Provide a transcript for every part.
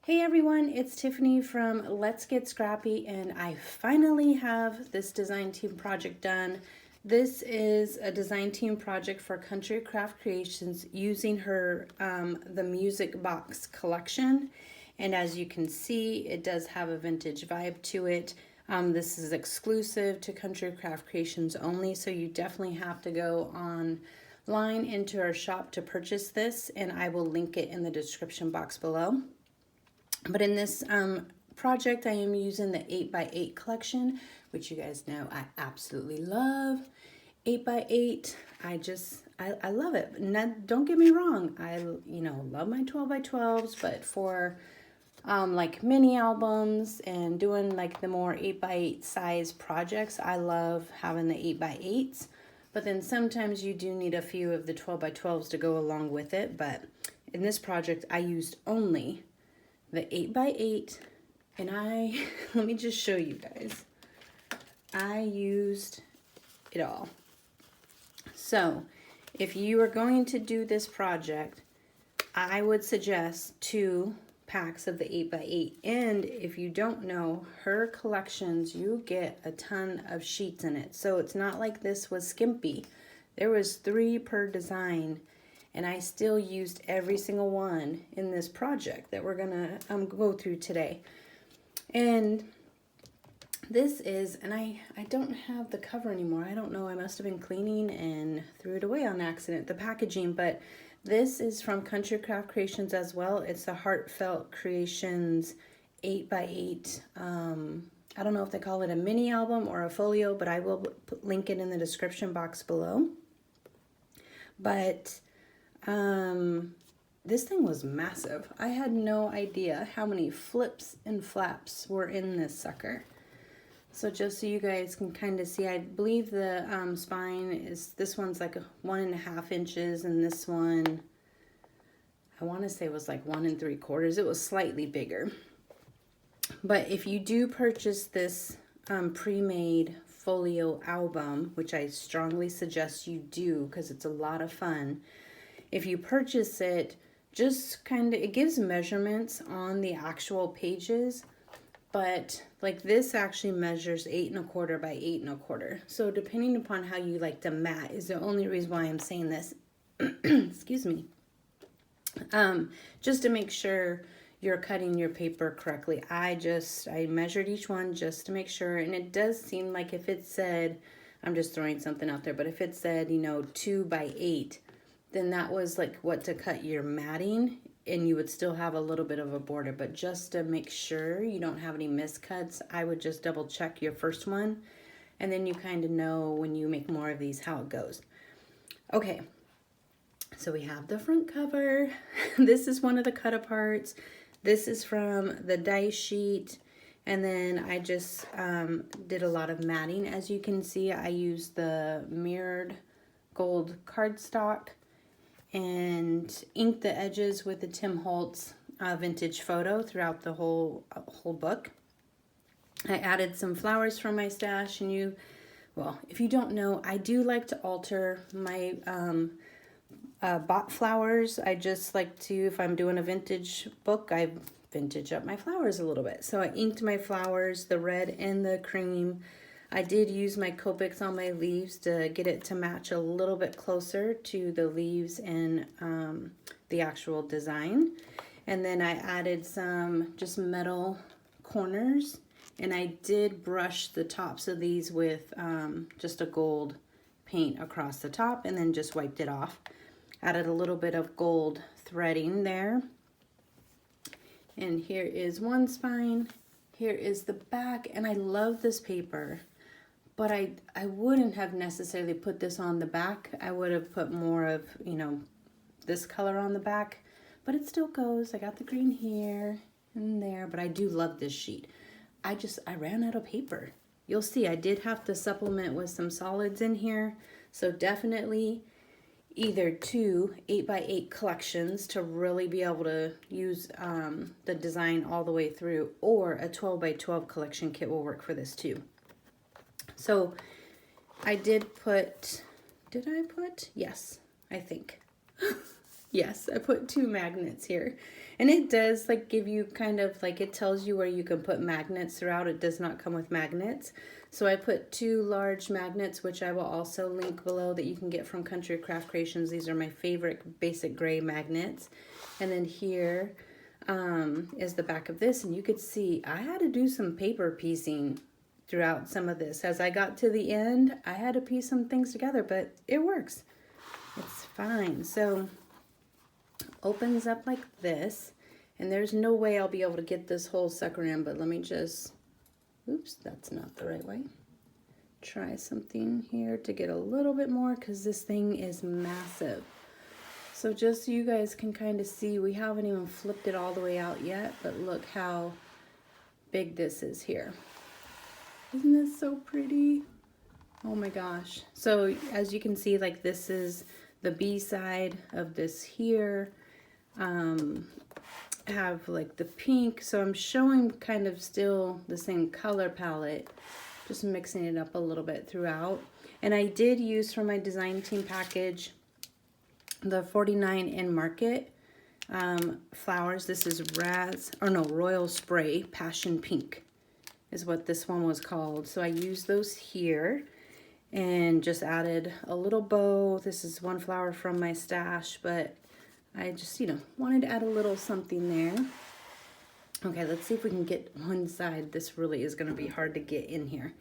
Hey everyone, it's Tiffany from Let's Get Scrappy, and I finally have this design team project done. This is a design team project for Craft Creations using her the music box collection, and as you can see, it does have a vintage vibe to it. This is exclusive to Craft Creations only, so you definitely have to go online into our shop to purchase this, and I will link it in the description box below. But in this project, I am using the 8x8 collection, which you guys know I absolutely love. 8x8, I love it. Now, don't get me wrong, I love my 12x12s, but for like mini albums and doing like the more 8x8 size projects, I love having the 8x8s. But then sometimes you do need a few of the 12x12s to go along with it. But in this project, I used only the 8x8, and let me just show you guys. I used it all. So if you are going to do this project, I would suggest 2 packs of the 8x8. And if you don't know, her collections, you get a ton of sheets in it. So it's not like this was skimpy. There was 3 per design, and I still used every single one in this project that we're gonna go through today. And this is, and I don't have the cover anymore. I don't know, I must have been cleaning and threw it away on accident, the packaging, but this is from Craft Creations as well. It's the Heartfelt Creations 8x8. I don't know if they call it a mini album or a folio, but I will link it in the description box below. But this thing was massive. I had no idea how many flips and flaps were in this sucker. So just so you guys can kind of see, I believe the spine is, this one's like 1.5 inches, and this one, I want to say was like 1 3/4. It was slightly bigger. But if you do purchase this pre-made folio album, which I strongly suggest you do because it's a lot of fun, if you purchase it, just kind of, it gives measurements on the actual pages, but like this actually measures 8 1/4 by 8 1/4. So depending upon how you like to mat is the only reason why I'm saying this. Excuse me. Just to make sure you're cutting your paper correctly. I measured each one just to make sure, and it does seem like if it said, I'm just throwing something out there, but if it said, 2 by 8, then that was like what to cut your matting, and you would still have a little bit of a border. But just to make sure you don't have any miscuts, I would just double check your first one, and then you kind of know when you make more of these how it goes. Okay, so we have the front cover. This is one of the cut aparts. This is from the die sheet, and then I just did a lot of matting. As you can see, I used the mirrored gold cardstock and inked the edges with the Tim Holtz vintage photo throughout the whole book. I added some flowers from my stash, and well, if you don't know, I do like to alter my bought flowers. I just like to, if I'm doing a vintage book, I vintage up my flowers a little bit. So I inked my flowers, the red and the cream. I did use my Copics on my leaves to get it to match a little bit closer to the leaves and the actual design. And then I added some just metal corners, and I did brush the tops of these with just a gold paint across the top, and then just wiped it off. Added a little bit of gold threading there. And here is one spine. Here is the back, and I love this paper. But I wouldn't have necessarily put this on the back. I would have put more of, this color on the back. But it still goes. I got the green here and there. But I do love this sheet. I ran out of paper. You'll see I did have to supplement with some solids in here. So definitely either 2 8x8 collections to really be able to use the design all the way through, or a 12x12 collection kit will work for this too. So I did I put, yes, I think. Yes, I put 2 magnets here. And it does like give you kind of like, it tells you where you can put magnets throughout. It does not come with magnets. So I put 2 large magnets, which I will also link below, that you can get from Country Craft Creations. These are my favorite basic gray magnets. And then here is the back of this. And you could see I had to do some paper piecing throughout some of this. As I got to the end, I had to piece some things together, but it works. It's fine. So opens up like this, and there's no way I'll be able to get this whole sucker in, but let me just, oops, that's not the right way. Try something here to get a little bit more, because this thing is massive. So just so you guys can kind of see, we haven't even flipped it all the way out yet, but look how big this is here. Isn't this so pretty? Oh my gosh. So as you can see, like this is the B side of this here. Have like the pink, so I'm showing kind of still the same color palette, just mixing it up a little bit throughout. And I did use for my design team package the 49 in Market flowers. This is Royal Spray Passion Pink is what this one was called. So I used those here and just added a little bow. This is one flower from my stash, but I just, wanted to add a little something there. Okay, let's see if we can get one side. This really is going to be hard to get in here.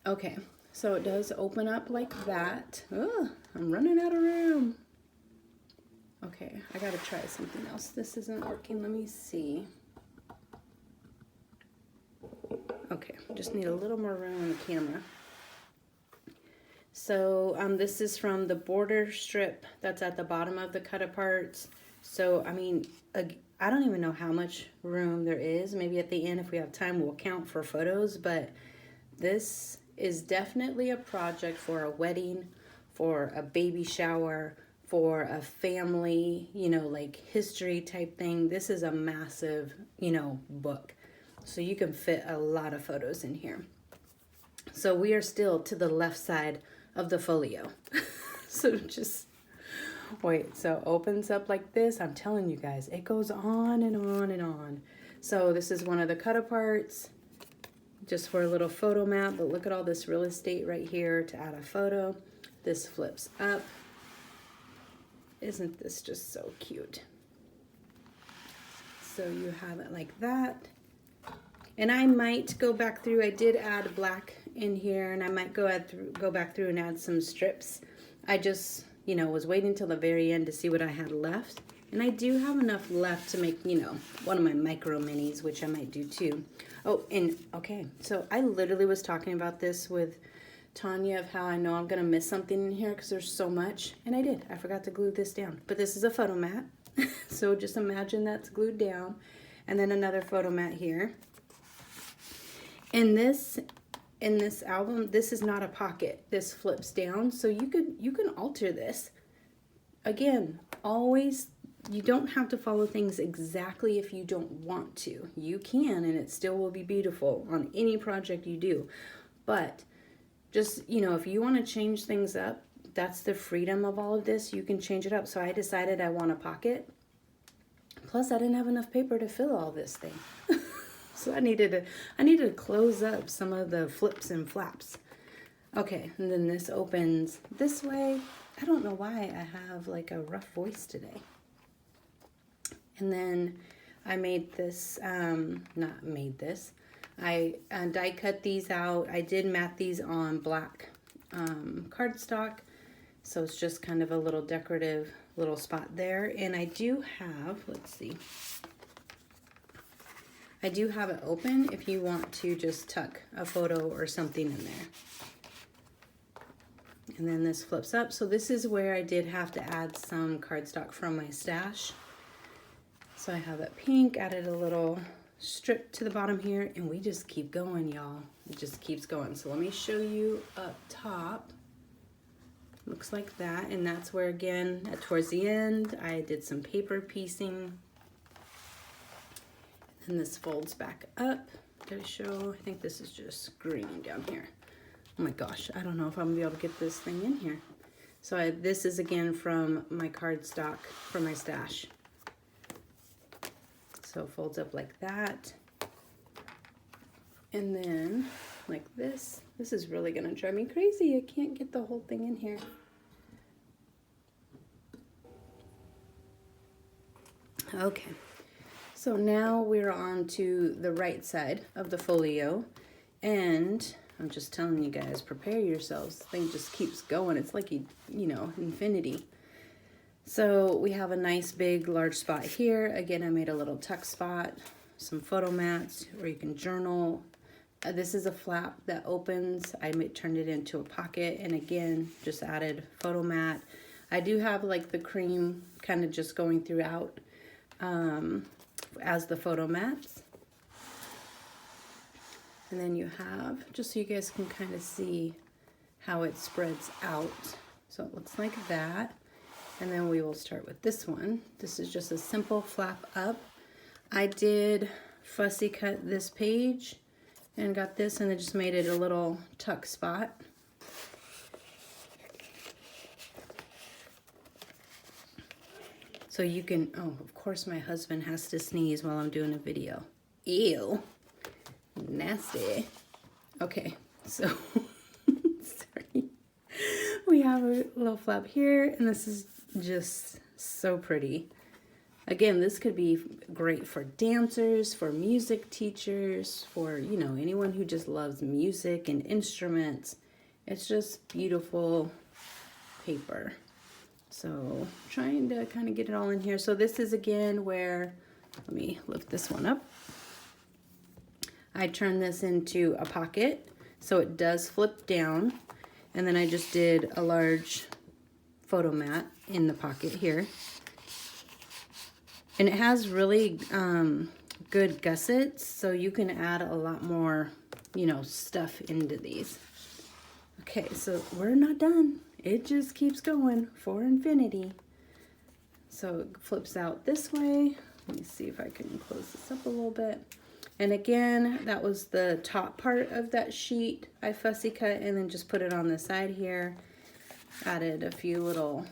Okay, so it does open up like that. Oh, I'm running out of room. Okay, I got to try something else. This isn't working. Let me see. Okay, just need a little more room on the camera. So this is from the border strip that's at the bottom of the cut aparts. So, I mean, I don't even know how much room there is. Maybe at the end, if we have time, we'll count for photos. But this is definitely a project for a wedding, for a baby shower, for a family, like history type thing. This is a massive, book. So you can fit a lot of photos in here. So we are still to the left side of the folio. So just wait. So opens up like this. I'm telling you guys, it goes on and on and on. So this is one of the cut aparts, just for a little photo map. But look at all this real estate right here to add a photo. This flips up. Isn't this just so cute? So you have it like that. And I might go back through. I did add black in here, and I might go back through and add some strips. I just, was waiting till the very end to see what I had left. And I do have enough left to make, one of my micro minis, which I might do too. Oh, and okay, so I literally was talking about this with Tanya of how I know I'm gonna miss something in here because there's so much. And I did. I forgot to glue this down. But this is a photo mat. So just imagine that's glued down. And then another photo mat here. In this album, this is not a pocket. This flips down, so you can alter this. Again, always, you don't have to follow things exactly if you don't want to. You can, and it still will be beautiful on any project you do. But just, if you want to change things up, that's the freedom of all of this. You can change it up. So I decided I want a pocket. Plus, I didn't have enough paper to fill all this thing. So I needed to close up some of the flips and flaps. Okay, and then this opens this way. I don't know why I have like a rough voice today. And then I made this, not made this. I die cut these out. I did mat these on black cardstock. So it's just kind of a little decorative little spot there. And I do have, let's see. I do have it open if you want to just tuck a photo or something in there. And then this flips up. So this is where I did have to add some cardstock from my stash. So I have it pink, added a little strip to the bottom here, and we just keep going, y'all. It just keeps going. So let me show you up top. Looks like that, and that's where, again, towards the end, I did some paper piecing. And this folds back up. Gotta show, I think this is just green down here. Oh my gosh, I don't know if I'm gonna be able to get this thing in here. So this is again from my cardstock from my stash. So it folds up like that. And then like this. This is really gonna drive me crazy. I can't get the whole thing in here. Okay, so now we're on to the right side of the folio, and I'm just telling you guys, prepare yourselves. The thing just keeps going. It's like, you know, infinity. So we have a nice big large spot here. Again, I made a little tuck spot, some photo mats where you can journal. This is a flap that opens. I turned it into a pocket, and again, just added photo mat. I do have like the cream kind of just going throughout as the photo mats. And then you have, just so you guys can kind of see how it spreads out. So it looks like that. And then we will start with this one. This is just a simple flap up. I did fussy cut this page and got this, and I just made it a little tuck spot. So you can, oh, of course my husband has to sneeze while I'm doing a video. Ew, nasty. Okay, so, sorry. We have a little flap here, and this is just so pretty. Again, this could be great for dancers, for music teachers, for, you know, anyone who just loves music and instruments. It's just beautiful paper. So trying to kind of get it all in here. So this is again where, let me lift this one up. I turned this into a pocket, so it does flip down. And then I just did a large photo mat in the pocket here. And it has really good gussets, so you can add a lot more, you know, stuff into these. Okay, so we're not done. It just keeps going for infinity. So it flips out this way. Let me see if I can close this up a little bit. And again, that was the top part of that sheet. I fussy cut and then just put it on the side here. Added a few little,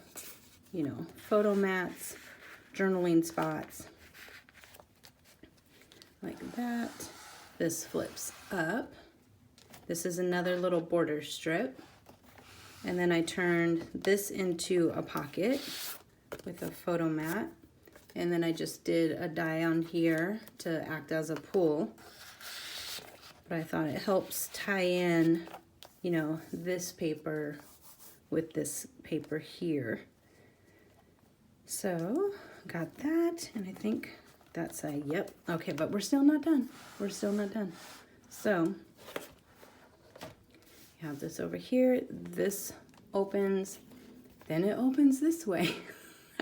you know, photo mats, journaling spots, like that. This flips up. This is another little border strip. And then I turned this into a pocket with a photo mat. And then I just did a die on here to act as a pull. But I thought it helps tie in, you know, this paper with this paper here. So, got that, and I think that's a, yep. Okay, but we're still not done. We're still not done. So, you have this over here. This opens, then it opens this way.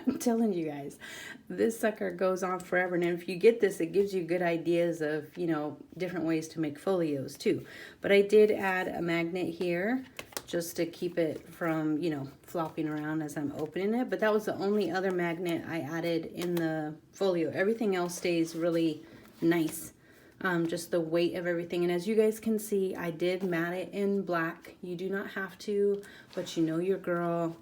I'm telling you guys, this sucker goes on forever. And if you get this, it gives you good ideas of, you know, different ways to make folios too. But I did add a magnet here just to keep it from, you know, flopping around as I'm opening it. But that was the only other magnet I added in the folio. Everything else stays really nice. Just the weight of everything. And as you guys can see, I did mat it in black. You do not have to, but you know your girl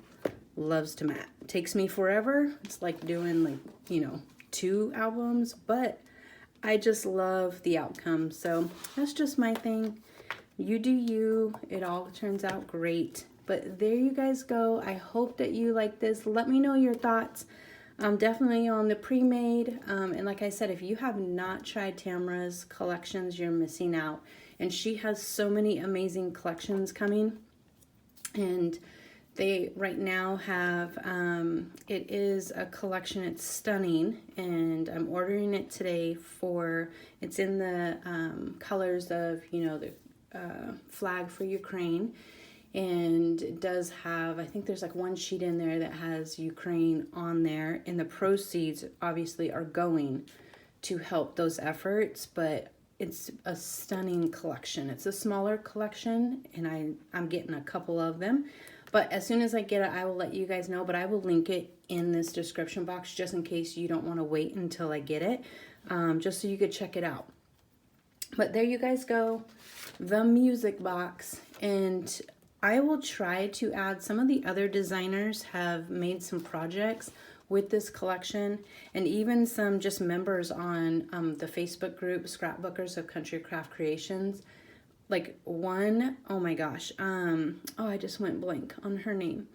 loves to mat. It takes me forever. It's like doing, like, you know, 2 albums, but I just love the outcome. So that's just my thing. You do you. It all turns out great. But there you guys go. I hope that you like this. Let me know your thoughts. Definitely on the pre-made. And like I said, if you have not tried Tamara's collections, you're missing out. And she has so many amazing collections coming. And they right now have, it is a collection. It's stunning. And I'm ordering it today for, it's in the colors of, you know, the flag for Ukraine. And it does have, I think there's like 1 sheet in there that has Ukraine on there. And the proceeds obviously are going to help those efforts. But it's a stunning collection. It's a smaller collection, and I'm getting a couple of them. But as soon as I get it, I will let you guys know. But I will link it in this description box just in case you don't want to wait until I get it. Just so you could check it out. But there you guys go. The music box. And I will try to add, some of the other designers have made some projects with this collection, and even some just members on the Facebook group Scrapbookers of Country Craft Creations. Like one, oh my gosh, oh, I just went blank on her name.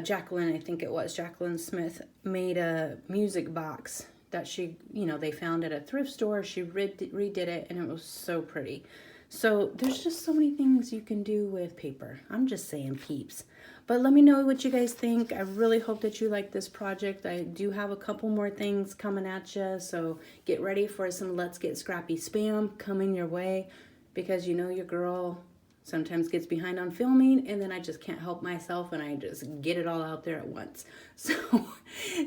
Jacqueline, I think it was, Jacqueline Smith, made a music box that she, you know, they found at a thrift store. She redid it, and it was so pretty. So there's just so many things you can do with paper. I'm just saying, peeps. But let me know what you guys think. I really hope that you like this project. I do have a couple more things coming at you, so get ready for some Let's Get Scrappy spam coming your way, because you know your girl sometimes gets behind on filming, and then I just can't help myself, and I just get it all out there at once. So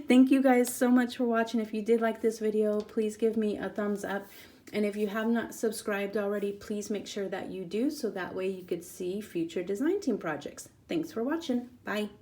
thank you guys so much for watching. If you did like this video, please give me a thumbs up. And if you have not subscribed already, please make sure that you do, so that way you could see future design team projects. Thanks for watching. Bye.